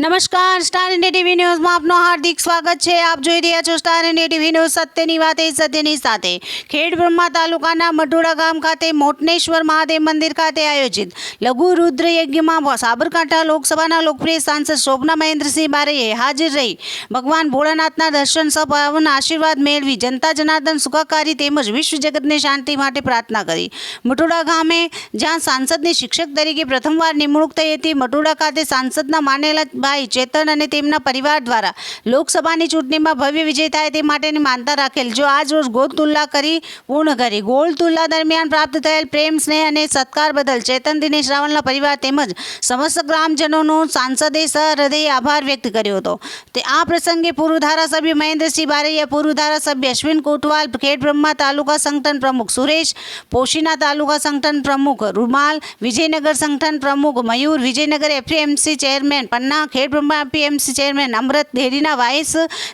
નમસ્કાર, star India TV ન્યૂઝમાં આપનું હાર્દિક સ્વાગત છે। આપ જોઈ રહ્યા છો સ્ટાર ઇન્ડિયા ટીવી ન્યૂઝ। સત્યની વાતે સત્યની સાથે। ખેડબ્રહ્મા તાલુકાના મઢોડા ગામ ખાતે મોટનેશ્વર મહાદેવ મંદિર ખાતે આયોજિત લઘુ રુદ્ર યજ્ઞમાં સાબરકાંઠા લોકસભાના લોકપ્રિય સાંસદ શોભના મહેન્દ્રસિંહ બારૈયે હાજર રહી ભગવાન ભોળાનાથના દર્શન સહ પાવન આશીર્વાદ મેળવી જનતા જનાર્દન સુખાકારી તેમજ વિશ્વ જગતની શાંતિ માટે પ્રાર્થના કરી। મઢોડા ગામે જ્યાં સાંસદની શિક્ષક તરીકે પ્રથમવાર નિમણૂક થઈ હતી, મઢોડા ખાતે સાંસદના માનેલા ભાઈ ચેતન અને તેમના પરિવાર દ્વારા લોકસભાની ચૂંટણીમાં ભવ્ય વિજય થાય તે માટેની માનતા રાખેલ। જો આજ રોજ ગોળ તુલા કરી પૂર્ણ કરી। ગોળ તુલા દરમિયાન પ્રાપ્ત થયેલ પ્રેમ, સ્નેહ અને સત્કાર બદલ ચેતન દિનેશ રાવલના પરિવાર તેમજ સમસ્ત ગ્રામજનોનો સાંસદે સહૃદય આભાર વ્યક્ત કર્યો હતો। તે આ પ્રસંગે પૂર્વ ધારાસભ્ય મહેન્દ્રસિંહ બારૈયા, પૂર્વ ધારાસભ્ય અશ્વિન કોટવાલ, ખેડબ્રહ્મા તાલુકા સંગઠન પ્રમુખ સુરેશ, પોશીના તાલુકા સંગઠન પ્રમુખ રૂમાલ, વિજયનગર સંગઠન પ્રમુખ મયુર, વિજયનગર એપીએમસી ચેરમેન પન્ના, ખેડબ્રહ્મા એપીએમસી ચેરમેન અમૃત, ડેરીના વાઇસ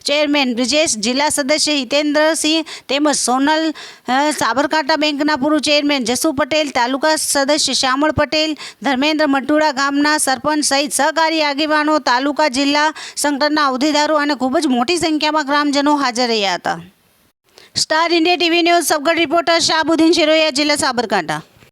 ચેરમેન બ્રિજેશ, જિલ્લા સદસ્ય હિતેન્દ્રસિંહ તેમજ સોનલ, સાબરકાંઠા બેંકના પૂર્વ ચેરમેન જસુ પટેલ, તાલુકા સદસ્ય શ્યામળ પટેલ, ધર્મેન્દ્ર, મઢોડા ગામના સરપંચ સહિત સહકારી આગેવાનો, તાલુકા જિલ્લા સંગઠનના હોદ્દેદારો અને ખૂબ જ મોટી સંખ્યામાં ગ્રામજનો હાજર રહ્યા હતા। Star India TV news Sabgadh reporter Shahbuddin Shiroya, જિલ્લા સાબરકાંઠા।